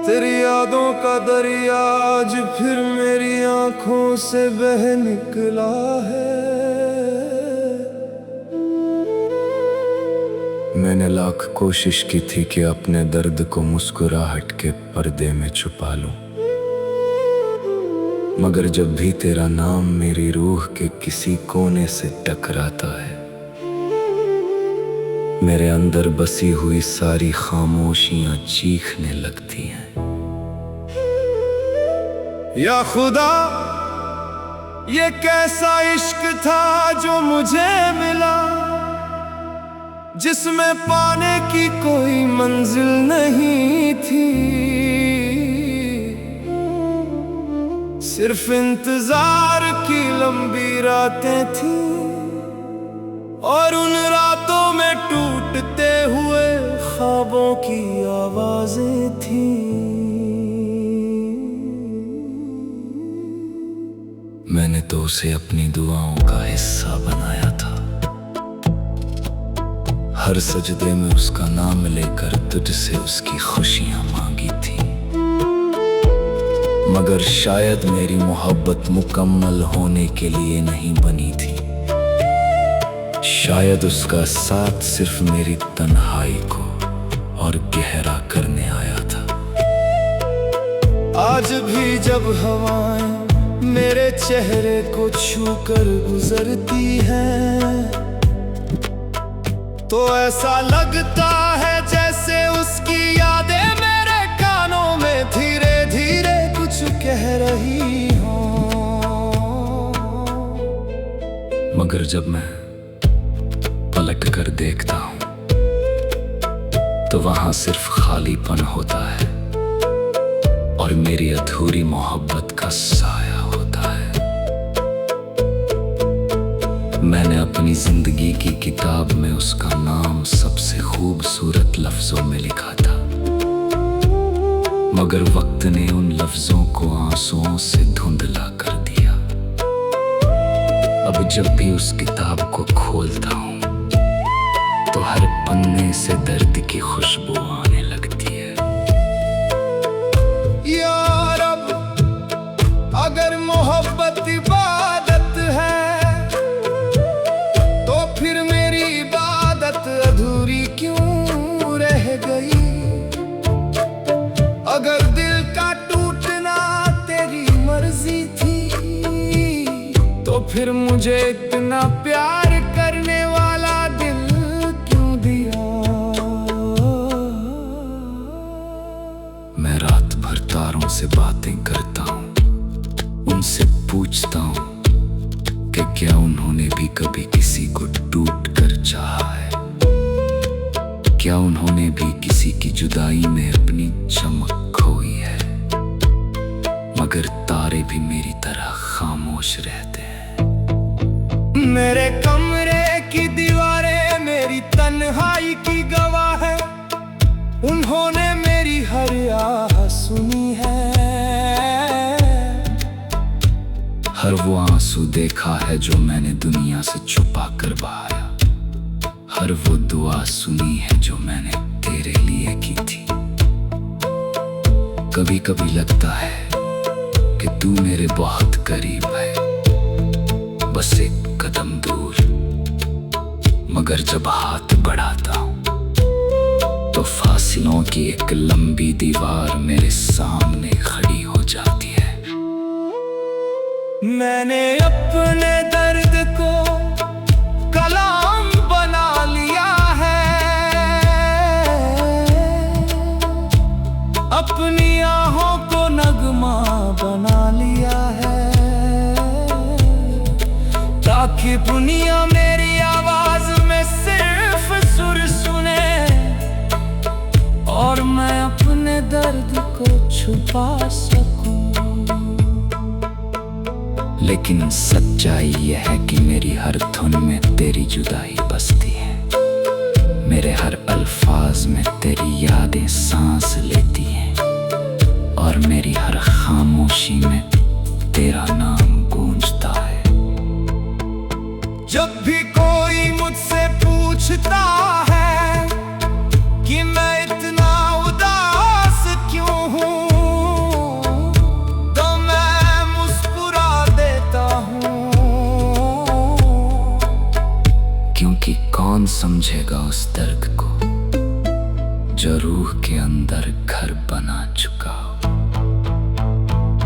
तेरी यादों का दरिया आज फिर मेरी आंखों से बह निकला है। मैंने लाख कोशिश की थी कि अपने दर्द को मुस्कुराहट के पर्दे में छुपा लूं, मगर जब भी तेरा नाम मेरी रूह के किसी कोने से टकराता है, मेरे अंदर बसी हुई सारी खामोशियां चीखने लगती हैं। या खुदा, ये कैसा इश्क था जो मुझे मिला, जिसमें पाने की कोई मंजिल नहीं थी। सिर्फ इंतजार की लंबी रातें थी, और उन रातों में टूटते हुए ख्वाबों की आवाजें थी। मैंने तो उसे अपनी दुआओं का हिस्सा बनाया था, हर सजदे में उसका नाम लेकर तुझसे उसकी खुशियां मांगी थी। मगर शायद मेरी मोहब्बत मुकम्मल होने के लिए नहीं बनी थी, शायद उसका साथ सिर्फ मेरी तन्हाई को और गहरा करने आया था। आज भी जब हवाएं मेरे चेहरे को छूकर गुजरती हैं, तो ऐसा लगता है जैसे उसकी यादें मेरे कानों में धीरे धीरे कुछ कह रही हों। मगर जब मैं पलट कर देखता हूं, तो वहां सिर्फ खालीपन होता है और मेरी अधूरी मोहब्बत का साया होता है। मैंने अपनी जिंदगी की किताब में उसका नाम सबसे खूबसूरत लफ्जों में लिखा था, मगर वक्त ने उन लफ्जों को आंसुओं से धुंधला कर दिया। अब जब भी उस किताब को खोलता हूं, तो हर पन्ने से दर्द की खुशबू आने लगती है। या रब, अगर मोहब्बत इबादत है, तो फिर मेरी इबादत अधूरी क्यों रह गई? अगर दिल का टूटना तेरी मर्जी थी, तो फिर मुझे इतना प्यार करने वाला दिल तारों से बातें करता हूँ, उनसे पूछता हूँ कि क्या उन्होंने भी कभी किसी को टूट कर चाहा है? क्या उन्होंने भी किसी की जुदाई में अपनी चमक खोई है? मगर तारे भी मेरी तरह खामोश रहते हैं। मेरे कमरे की दीवारें मेरी तन्हाई की गवाह है, उन्होंने मेरी हर आह सुनी है। हर वो आंसू देखा है जो मैंने दुनिया से छुपा कर बहाया, हर वो दुआ सुनी है जो मैंने तेरे लिए की थी। कभी कभी लगता है कि तू मेरे बहुत करीब है, बस एक कदम दूर, मगर जब हाथ बढ़ाता हूं, तो फासलों की एक लंबी दीवार मेरे सामने खड़ी हो जाती है। मैंने अपने दर्द को कलाम बना लिया है, अपनी आहों को नगमा बना लिया है, ताकि दुनिया मेरी आवाज में सिर्फ सुर सुने और मैं अपने दर्द को छुपा सकूं। लेकिन सच्चाई यह है कि मेरी हर धुन में तेरी जुदाई बसती है, मेरे हर अल्फाज में तेरी यादें सांस लेती हैं, और मेरी हर खामोशी में तेरा नाम गूंजता है। जब भी कोई मुझसे पूछता है कि मैं इतना उदास क्यों हूँ, जो रूह के अंदर घर बना चुका हो।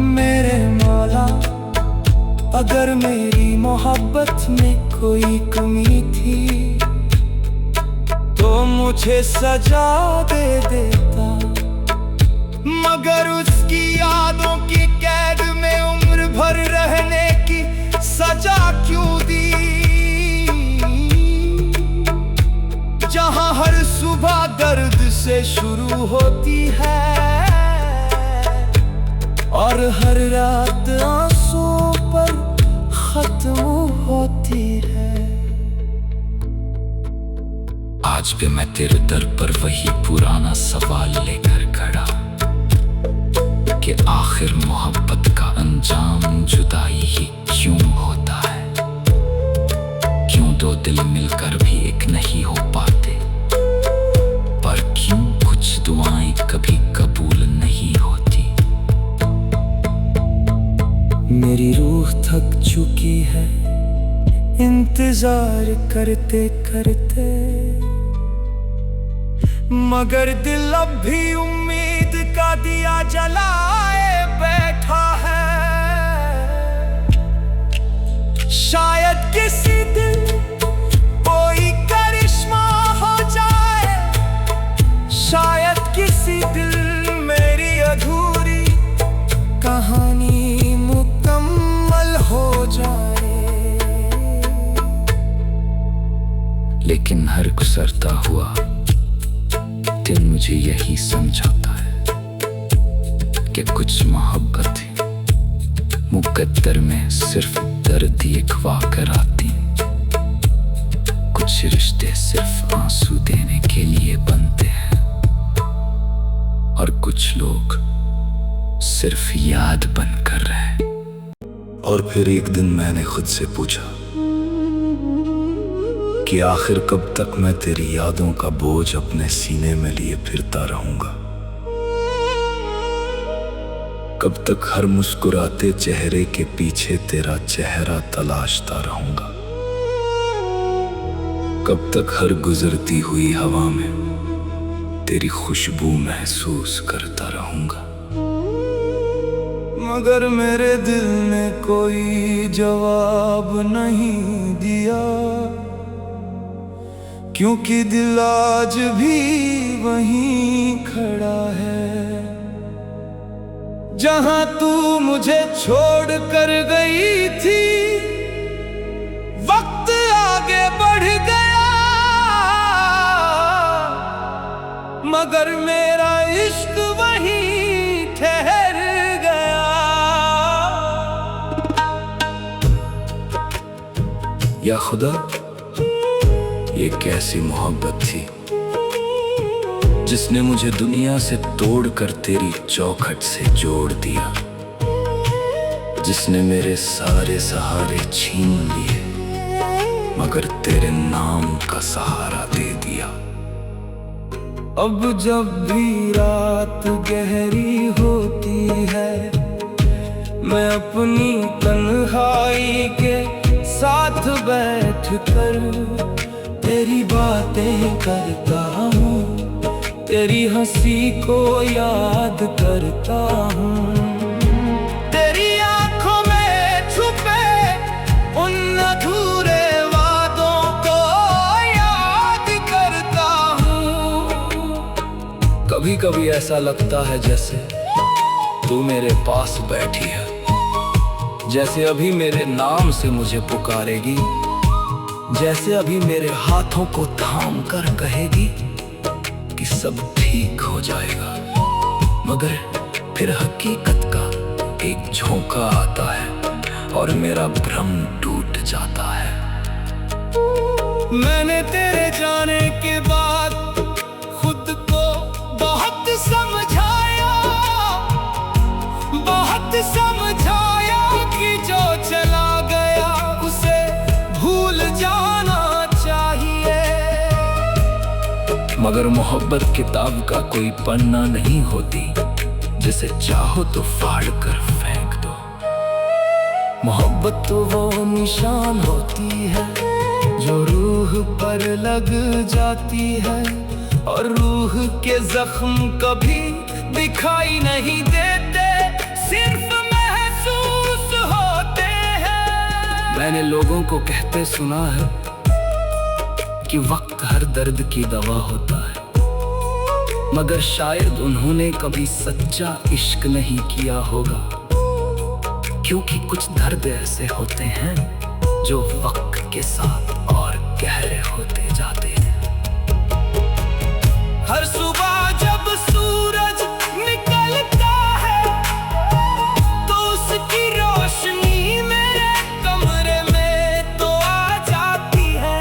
मेरे मौला, अगर मेरी मोहब्बत में कोई कमी थी तो मुझे सजा दे देता, मगर उसकी यादों की कैद में उम्र भर रहने की सजा क्यों दी। जहां हर सुबह दर्द से शुरू होती है और हर रात आंसू पर खत्म होती है। आज भी मैं तेरे दर पर वही पुराना सवाल लेकर खड़ा कि आखिर मोहब्बत का अंजाम जुदाई ही क्यों होता है? क्यों दो दिल मिलकर भी एक नहीं हो पाते? पर क्यों कुछ दुआएं कभी कबूल नहीं होती? मेरी रूह थक चुकी है इंतजार करते करते, मगर दिल अब भी उम्मीद का दिया जलाए बैठा है। शायद किसी दिन कोई करिश्मा हो जाए, शायद किसी दिल मेरी अधूरी कहानी मुकम्मल हो जाए। लेकिन हर गुजरता हुआ दिन मुझे यही समझाता है कि कुछ मोहब्बतें मुकद्दर में सिर्फ दर्द लिखवा कर आती, कुछ रिश्ते सिर्फ आंसू देने के लिए बनते हैं और कुछ लोग सिर्फ याद बनकर रहे। और फिर एक दिन मैंने खुद से पूछा कि आखिर कब तक मैं तेरी यादों का बोझ अपने सीने में लिए फिरता रहूंगा? कब तक हर मुस्कुराते चेहरे के पीछे तेरा चेहरा तलाशता रहूंगा? कब तक हर गुजरती हुई हवा में तेरी खुशबू महसूस करता रहूंगा? मगर मेरे दिल ने कोई जवाब नहीं दिया, क्योंकि दिल आज भी वहीं खड़ा है जहां तू मुझे छोड़ कर गई थी। वक्त आगे बढ़ गया मगर मेरा इश्क वहीं ठहर गया। या खुदा, ये कैसी मोहब्बत थी जिसने मुझे दुनिया से तोड़कर तेरी चौखट से जोड़ दिया, जिसने मेरे सारे सहारे छीन लिए मगर तेरे नाम का सहारा दे दिया। अब जब भी रात गहरी होती है मैं अपनी तन्हाई के साथ बैठकर तेरी बातें करता हूँ, तेरी हंसी को याद करता हूँ, तेरी आंखों में छुपे उन अधूरे वादों को याद करता हूँ। कभी कभी ऐसा लगता है जैसे तू मेरे पास बैठी है, जैसे अभी मेरे नाम से मुझे पुकारेगी, जैसे अभी मेरे हाथों को थाम कर कहेगी कि सब ठीक हो जाएगा। मगर फिर हकीकत का एक झोंका आता है और मेरा भ्रम टूट जाता है। मैंने तेरे जाने के बाद खुद को बहुत समझाया, बहुत समझाया कि जो चला गया उसे भूल जाना चाहिए। मगर मोहब्बत किताब का कोई पन्ना नहीं होती जिसे चाहो तो फाड़ कर फेंक दो। मोहब्बत तो वो निशान होती है जो रूह पर लग जाती है और रूह के जख्म कभी दिखाई नहीं देते, सिर्फ महसूस होते हैं। मैंने लोगों को कहते सुना है कि वक्त हर दर्द की दवा होता है, मगर शायद उन्होंने कभी सच्चा इश्क नहीं किया होगा, क्योंकि कुछ दर्द ऐसे होते हैं जो वक्त के साथ और गहरे होते जाते हैं। हर सुबह जब सूरज निकलता है तो उसकी रोशनी मेरे कमरे में तो आ जाती है,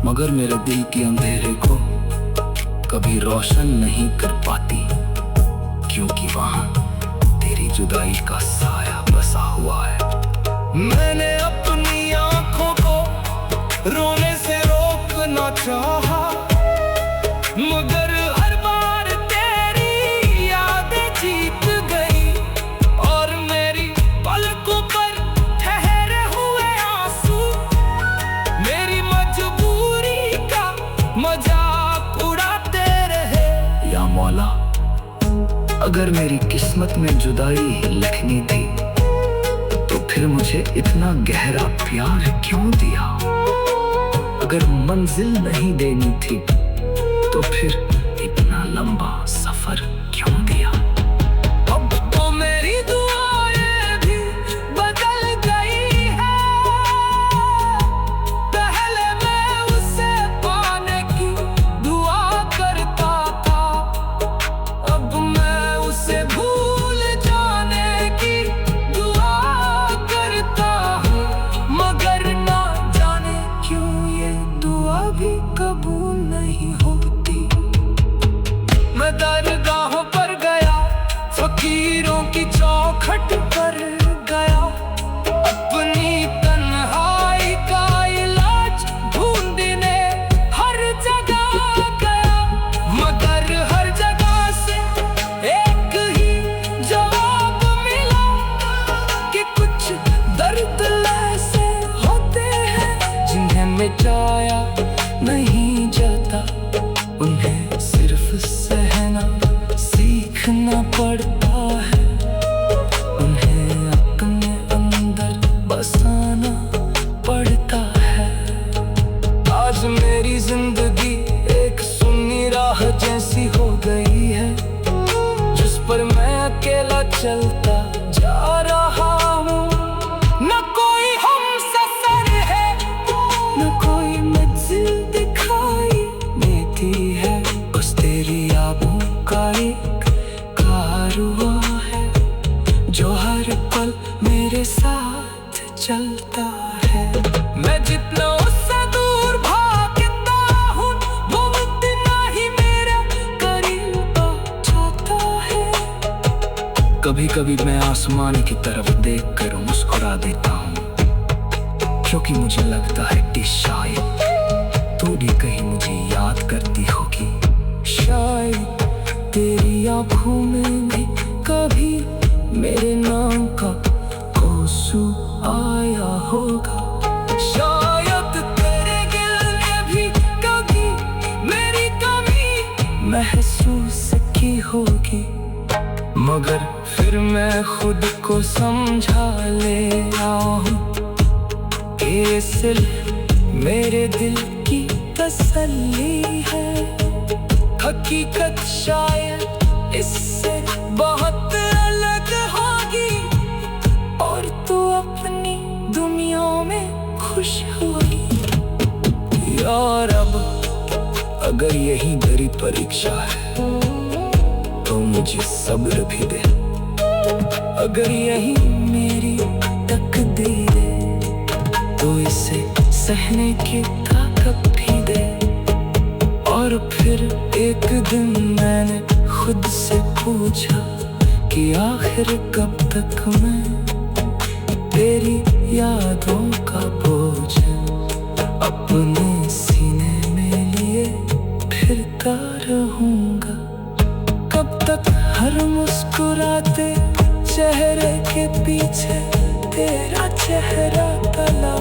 मगर मेरे दिल के अंधेरे को कभी रोशन नहीं कर पाती, क्योंकि वहां तेरी जुदाई का साया बसा हुआ है। मैंने अपनी आंखों को रोने से रोकना चाहा, मगर हर बार तेरी यादें जीत गई और मेरी पलकों पर ठहरे हुए आंसू मेरी मजबूरी का मजाक उड़ाते रहे। या मौला, अगर मेरी किस्मत में जुदाई ही लिखनी थी तो फिर मुझे इतना गहरा प्यार क्यों दिया? अगर मंजिल नहीं देनी थी तो फिर इतना लंबा सफर क्यों दिया? अब तो मेरी दुआएं भी बदल गई है, पहले मैं उसे पाने की दुआ करता था, अब मैं उसे भूल जाने की दुआ करता हूँ, मगर ना जाने क्यों ये दुआ भी कबूल नहीं होती। मैं दरगाहों पर गया, फकीरों की चौखट पर गया, अपनी तन्हाई का इलाज ढूंढने हर जगह गया, मगर हर जगह से एक ही जवाब मिला कि कुछ दर्द ऐसे होते हैं जिन्हें मिटाया नहीं जाता, उन्हें सिर्फ सहना सीखना पड़ता है, उन्हें अपने अंदर बसाना पड़ता है। आज मेरी जिंदगी एक सुन्नी राह जैसी हो गई है, जिस पर मैं अकेला चलता जा रहा हूँ। न कोई हमसफर है, न कोई मंजिल दिखाई देती है, बस तेरी यादों का एक कारवां है जो हर पल मेरे साथ चलता है। मैं जितना उससे दूर भागता हूँ वो उतना ही मेरे करीब आ जाता है। कभी कभी मैं आसमान की तरफ देखकर मुस्कुरा देता हूँ, क्योंकि मुझे लगता है कि शायद तू भी कहीं मुझे याद करती होगी। शायद तेरी आंखों में भी कभी मेरे नाम का आंसू आया होगा, शायद तेरे दिल ने भी कभी मेरी कमी महसूस की होगी, मगर फिर मैं खुद को समझा ले आऊं कि सिर्फ मेरे दिल की तसल्ली है। हकीकत शायद इससे बहुत अलग होगी और तू अपनी दुनिया में खुश होगी। यार अब अगर यही मेरी परीक्षा है तो मुझे सब्र भी दे, अगर यही मेरी तकदीर है तो इसे सहने की ताकत भी दे। और फिर एक दिन मैंने खुद से पूछा कि आखिर कब तक मैं तेरी यादों का बोझ अपने सीने में लिए फिरता रहूंगा। कब तक हर मुस्कुराते चेहरे के पीछे तेरा चेहरा तला